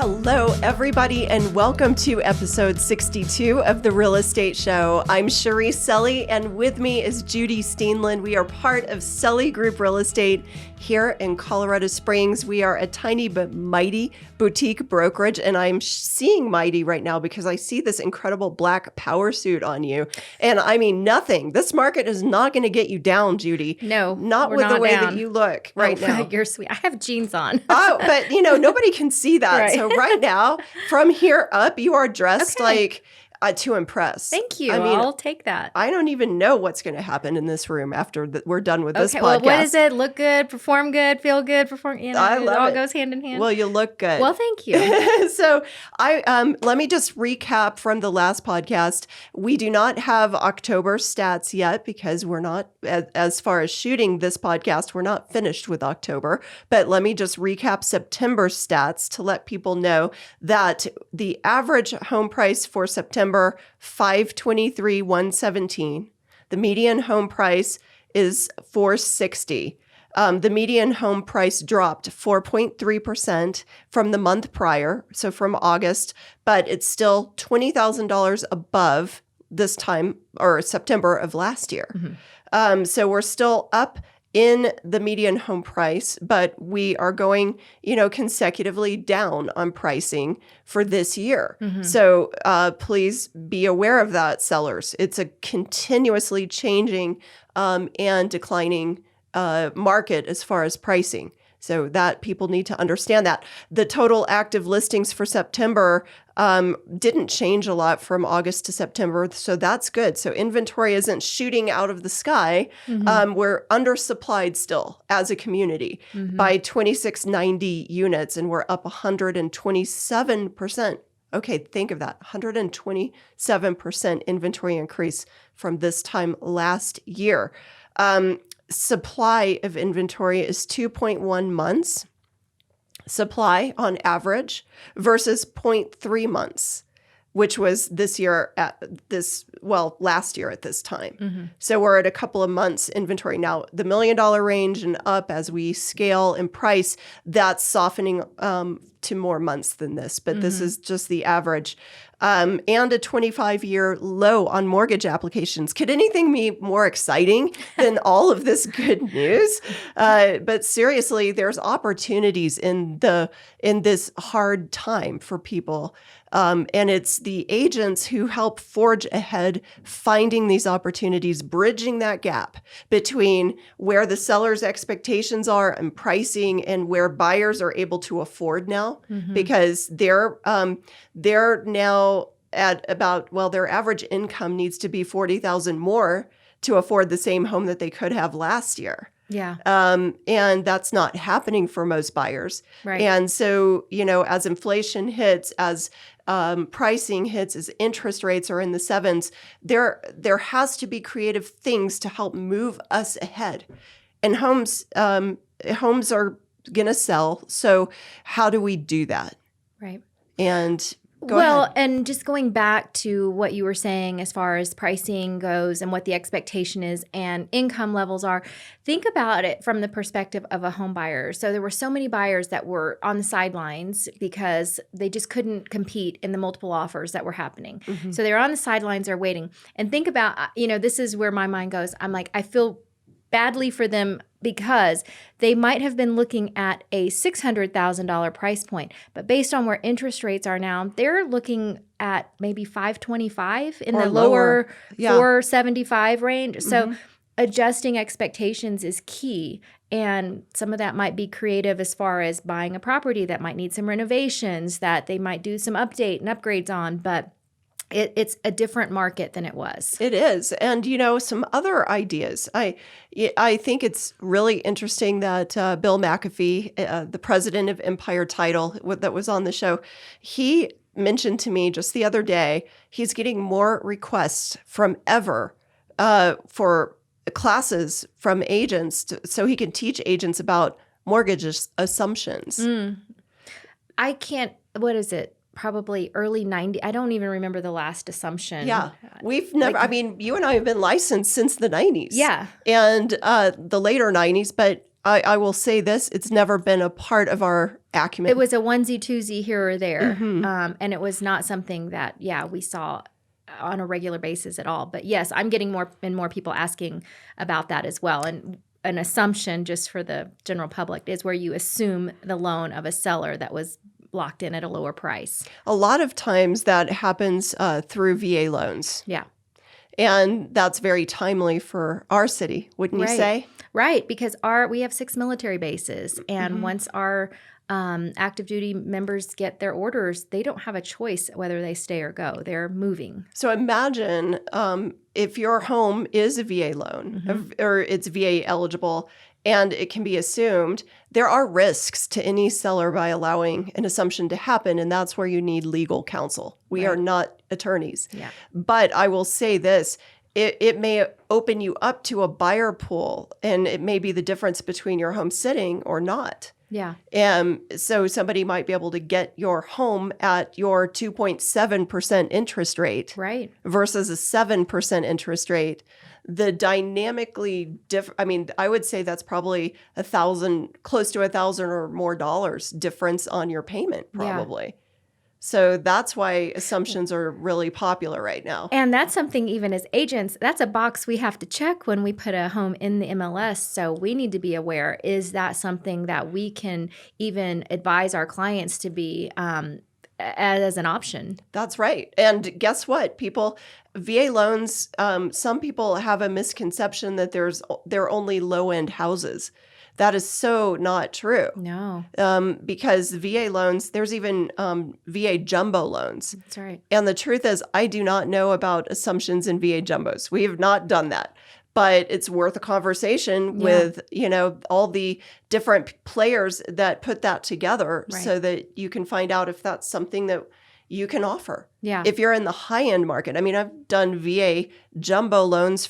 Hello, everybody, and welcome to episode 62 of The Real Estate Show. I'm Cherise Selley, and with me is Judy Steenland. We are part of Selley Group Real Estate here in Colorado Springs. We are a tiny but mighty boutique brokerage, and I'm seeing mighty right now because I see this incredible black power suit on you. And I mean, nothing. This market is not going to get you down, Judy. No, not with the way that you look right now. You're sweet. I have jeans on. Oh, but nobody can see that. Right. So right now, from here up, you are dressed like to impress. Thank you. I'll take that. I don't even know what's going to happen in this room after we're done with this podcast. Well, what is it? Look good, perform good, feel good, perform. I love it all it. Goes hand in hand. Well, you look good. Well, thank you. So let me just recap from the last podcast. We do not have October stats yet because we're not, as far as shooting this podcast, we're not finished with October. But let me just recap September stats to let people know that the average home price for September, $523,117. The median home price is $460. The median home price dropped 4.3% from the month prior, so from August, but it's still $20,000 above this time or September of last year. Mm-hmm. So we're still up in the median home price, but we are going, consecutively down on pricing for this year. Mm-hmm. So please be aware of that, sellers. It's a continuously changing and declining market as far as pricing. So that people need to understand that. The total active listings for September didn't change a lot from August to September, so that's good. So inventory isn't shooting out of the sky. Mm-hmm. We're undersupplied still as a community by 2,690 units, and we're up 127%. Okay, think of that, 127% inventory increase from this time last year. Supply of inventory is 2.1 months supply on average versus 0.3 months, which was last year at this time. Mm-hmm. So we're at a couple of months inventory. Now, the $1 million range and up as we scale and price, that's softening to more months than this, but this is just the average. And a 25-year low on mortgage applications. Could anything be more exciting than all of this good news? But seriously, there's opportunities in this hard time for people. And it's the agents who help forge ahead, finding these opportunities, bridging that gap between where the seller's expectations are and pricing and where buyers are able to afford now, because they're now at about, their average income needs to be $40,000 more to afford the same home that they could have last year. Yeah. And that's not happening for most buyers. Right. And so, as inflation hits, as pricing hits, as interest rates are in the sevens, there has to be creative things to help move us ahead. And homes are going to sell. So how do we do that? Right. And Go ahead. And just going back to what you were saying as far as pricing goes and what the expectation is and income levels are, think about it from the perspective of a home buyer. So there were so many buyers that were on the sidelines because they just couldn't compete in the multiple offers that were happening. Mm-hmm. So they're on the sidelines, they're waiting. And think about, this is where my mind goes. I'm like, I feel badly for them because they might have been looking at a $600,000 price point, but based on where interest rates are now, they're looking at maybe $525,000 in the lower $475,000 range. Mm-hmm. So adjusting expectations is key. And some of that might be creative as far as buying a property that might need some renovations that they might do some update and upgrades on, but it's a different market than it was. It is. And, some other ideas. I think it's really interesting that Bill McAfee, the president of Empire Title that was on the show, he mentioned to me just the other day, he's getting more requests from ever for classes from agents so he can teach agents about mortgage assumptions. What is it? Probably early 90s. I don't even remember the last assumption. Yeah. We've never, you and I have been licensed since the 90s. Yeah. And the later 90s, but I will say this, it's never been a part of our acumen. It was a onesie twosie here or there. Mhm. And it was not something that, we saw on a regular basis at all. But yes, I'm getting more and more people asking about that as well. And an assumption, just for the general public, is where you assume the loan of a seller that was locked in at a lower price. A lot of times that happens through VA loans. Yeah. And that's very timely for our city, wouldn't you say? Right, because we have 6 military bases, and once our active duty members get their orders, they don't have a choice whether they stay or go. They're moving. So imagine if your home is a VA loan or it's VA eligible and it can be assumed, there are risks to any seller by allowing an assumption to happen, and that's where you need legal counsel. We are not attorneys. Yeah. But I will say this. It may open you up to a buyer pool, and it may be the difference between your home sitting or not. Yeah. So somebody might be able to get your home at your 2.7% interest rate versus a 7% interest rate. The dynamically different, I mean, I would say that's probably close to $1,000 or more difference on your payment, probably. Yeah. So that's why assumptions are really popular right now. And that's something, even as agents, that's a box we have to check when we put a home in the MLS. So we need to be aware, is that something that we can even advise our clients to be as an option? That's right. And guess what? VA loans, some people have a misconception that they're only low-end houses. That is so not true. No. Because VA loans, there's even VA jumbo loans. That's right. And the truth is, I do not know about assumptions in VA jumbos. We have not done that. But it's worth a conversation with, all the different players that put that together so that you can find out if that's something that you can offer. Yeah. If you're in the high-end market. I mean, I've done VA jumbo loans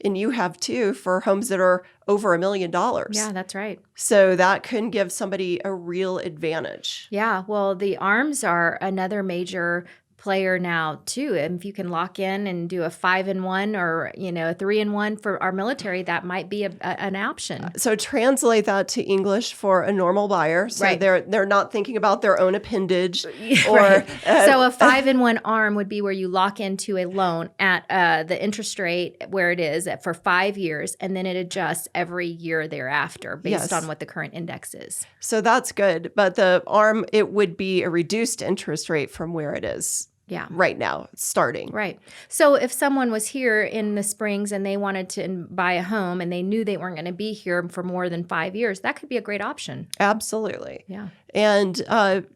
and you have too, for homes that are over $1 million. Yeah, that's right. So that can give somebody a real advantage. Yeah. Well, the ARMs are another major player now too. And if you can lock in and do a 5-in-1 or a 3-in-1 for our military, that might be an option. So translate that to English for a normal buyer. So they're not thinking about their own appendage. Or so a 5-in-1 ARM would be where you lock into a loan at the interest rate where it is for 5 years, and then it adjusts every year thereafter based on what the current index is. So that's good. But the ARM, it would be a reduced interest rate from where it is. Yeah. Right now, starting. Right. So if someone was here in the Springs and they wanted to buy a home and they knew they weren't going to be here for more than 5 years, that could be a great option. Absolutely. Yeah. And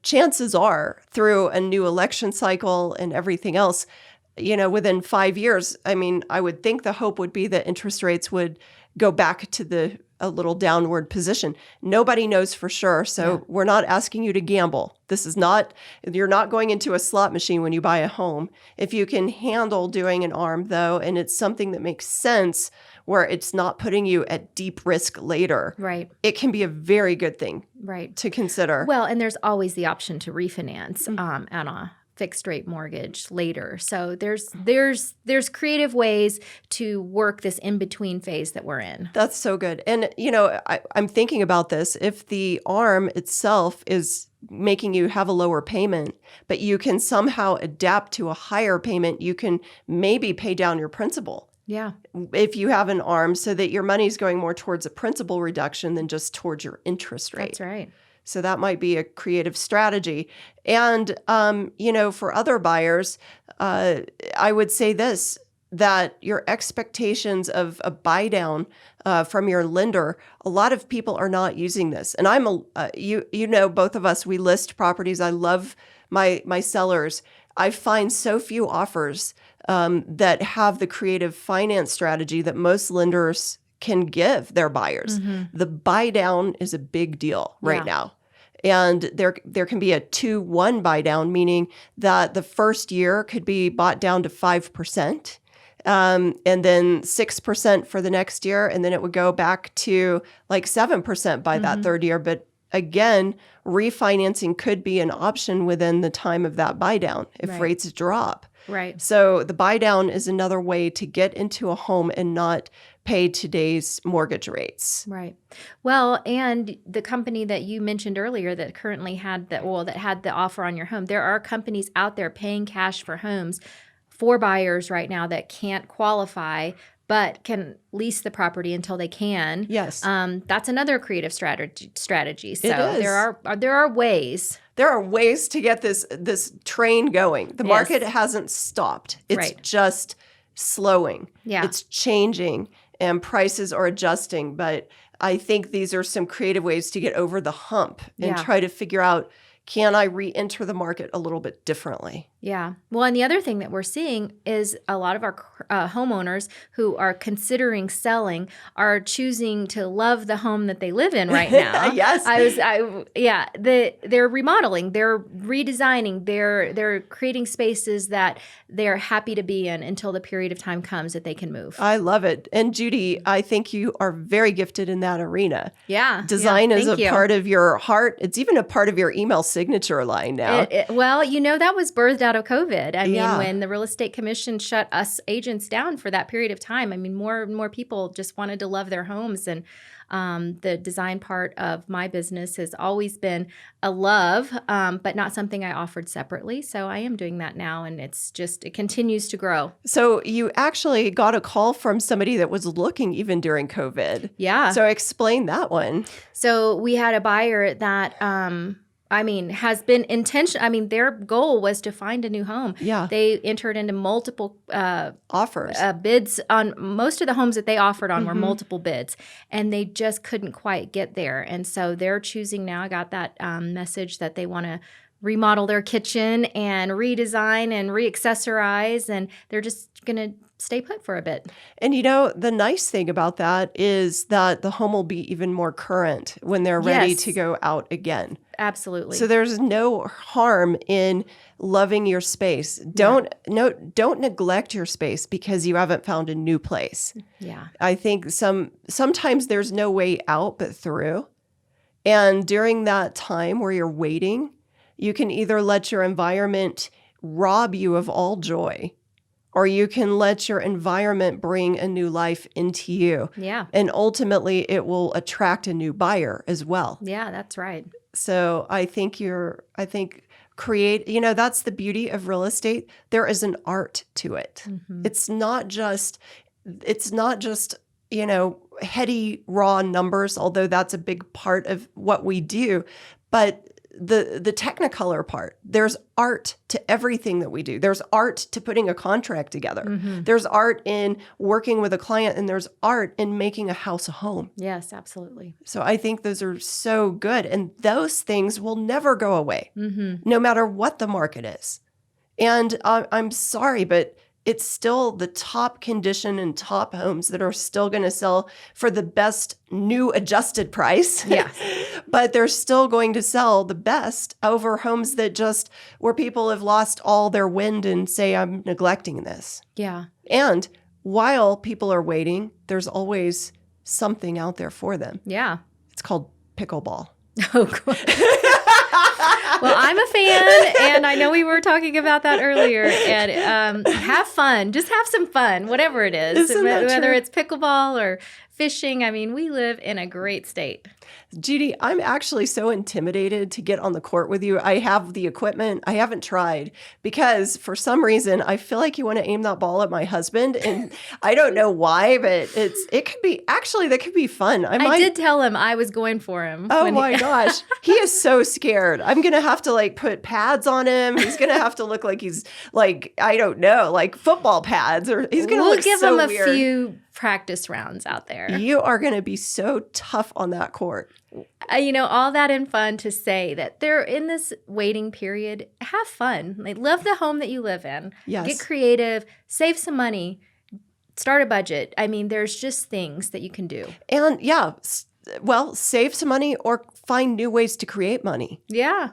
chances are, through a new election cycle and everything else, within 5 years, I mean, I would think the hope would be that interest rates would go back to a little downward position. Nobody knows for sure, so we're not asking you to gamble. You're not going into a slot machine when you buy a home. If you can handle doing an ARM, though, and it's something that makes sense where it's not putting you at deep risk later, it can be a very good thing to consider. Well, and there's always the option to refinance on a fixed rate mortgage later. So there's creative ways to work this in between phase that we're in. That's so good. And I'm thinking about this. If the ARM itself is making you have a lower payment, but you can somehow adapt to a higher payment, you can maybe pay down your principal. Yeah. If you have an ARM, so that your money's going more towards a principal reduction than just towards your interest rate. That's right. So that might be a creative strategy. And, for other buyers, I would say this, that your expectations of a buy down from your lender, a lot of people are not using this. And both of us, we list properties. I love my sellers. I find so few offers that have the creative finance strategy that most lenders can give their buyers. Mm-hmm. The buy down is a big deal right now. And there can be a 2-1 buy down, meaning that the first year could be bought down to 5%, and then 6% for the next year, and then it would go back to like 7% by that third year. But again, refinancing could be an option within the time of that buy down if rates drop. Right. So the buy down is another way to get into a home and not pay today's mortgage rates. Right. Well, and the company that you mentioned earlier that currently had that had the offer on your home, there are companies out there paying cash for homes for buyers right now that can't qualify but can lease the property until they can. Yes. That's another creative strategy. So It is. there are ways. There are ways to get this train going. The Yes. market hasn't stopped. It's Right. just slowing. Yeah. It's changing and prices are adjusting. But I think these are some creative ways to get over the hump and Yeah. try to figure out, can I re-enter the market a little bit differently? Yeah. Well, and the other thing that we're seeing is a lot of our homeowners who are considering selling are choosing to love the home that they live in right now. Yes. They're remodeling, they're redesigning, they're creating spaces that they're happy to be in until the period of time comes that they can move. I love it. And Judy, I think you are very gifted in that arena. Yeah. Design is thank a you. part of your heart. It's even a part of your email signature line now. Well, that was birthed out of COVID. I mean, Yeah. when the real estate commission shut us agents down for that period of time, I mean, more and more people just wanted to love their homes. And the design part of my business has always been a love, but not something I offered separately. So I am doing that now, and it continues to grow. So you actually got a call from somebody that was looking even during COVID. Yeah. So explain that one. So we had a buyer that, has been intentional. Their goal was to find a new home. Yeah. They entered into multiple Offers. bids on most of the homes that they offered on were Mm-hmm. multiple bids, and they just couldn't quite get there. And so they're choosing now. I got that message that they want to remodel their kitchen and redesign and re-accessorize, and they're just going to stay put for a bit. And the nice thing about that is that the home will be even more current when they're ready Yes. to go out again. Absolutely. So there's no harm in loving your space. Don't neglect your space because you haven't found a new place. Yeah. I think sometimes there's no way out but through. And during that time where you're waiting, you can either let your environment rob you of all joy, or you can let your environment bring a new life into you. Yeah. And ultimately, it will attract a new buyer as well. Yeah, that's right. So I think that's the beauty of real estate. There is an art to it. Mm-hmm. It's not just, heady, raw numbers, although that's a big part of what we do. But the Technicolor part, there's art to everything that we do. There's art to putting a contract together. Mm-hmm. There's art in working with a client, and there's art in making a house a home. Yes, absolutely. So I think those are so good. And those things will never go away, Mm-hmm. no matter what the market is. And I'm sorry, but it's still the top condition and top homes that are still going to sell for the best new adjusted price. Yeah. But they're still going to sell the best over homes where people have lost all their wind and say, I'm neglecting this. Yeah. And while people are waiting, there's always something out there for them. Yeah. It's called pickleball. Oh, God. Well, I'm a fan, and I know we were talking about that earlier. And have fun. Just have some fun, whatever it is. Isn't that Whether true? it's pickleball or fishing. We live in a great state. Judy, I'm actually so intimidated to get on the court with you. I have the equipment. I haven't tried because for some reason I feel like you want to aim that ball at my husband, and I don't know why, but that could be fun. I did tell him I was going for him. Oh my gosh. He is so scared. I'm going to have to put pads on him. He's going to have to look like he's I don't know, football pads, or he's going to look give so him a weird. few practice rounds out there. You are going to be so tough on that court. All that in fun to say that they're in this waiting period. Have fun. Love the home that you live in. Yes. Get creative. Save some money. Start a budget. There's just things that you can do. And save some money or find new ways to create money. Yeah.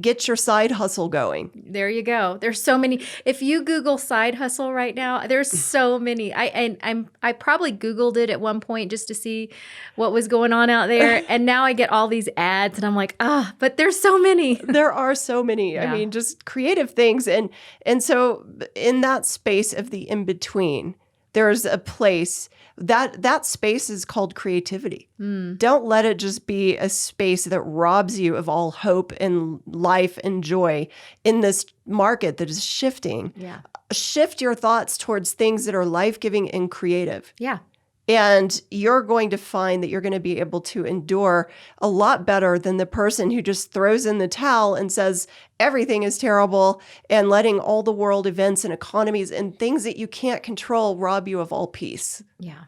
Get your side hustle going. There you go. There's so many. If you Google side hustle right now, there's so many. I probably Googled it at one point just to see what was going on out there. And now I get all these ads and I'm like, but there's so many. There are so many. Yeah. Just creative things. And so in that space of the in-between, there's a place that space is called creativity. Don't let it just be a space that robs you of all hope and life and joy in this market that is shifting. Yeah. Shift your thoughts towards things that are life-giving and creative. Yeah. And you're going to find that you're going to be able to endure a lot better than the person who just throws in the towel and says everything is terrible and letting all the world events and economies and things that you can't control rob you of all peace. Yeah.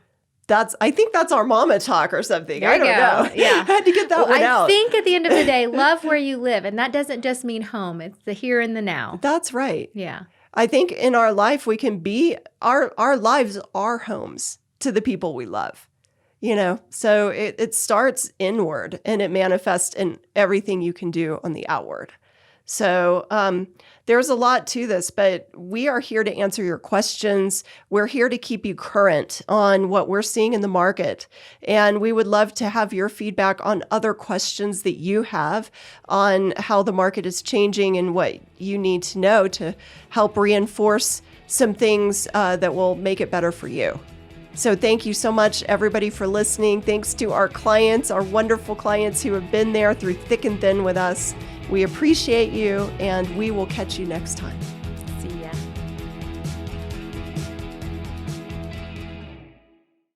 I think that's our mama talk or something. There I you don't go. know. Yeah. I had to get that one out. I think at the end of the day, love where you live. And that doesn't just mean home. It's the here and the now. That's right. Yeah. I think in our life, we can be, our lives are homes to the people we love, so it starts inward and it manifests in everything you can do on the outward. So there's a lot to this, but we are here to answer your questions. We're here to keep you current on what we're seeing in the market. And we would love to have your feedback on other questions that you have on how the market is changing and what you need to know to help reinforce some things that will make it better for you. So thank you so much, everybody, for listening. Thanks to our clients, our wonderful clients who have been there through thick and thin with us. We appreciate you, and we will catch you next time.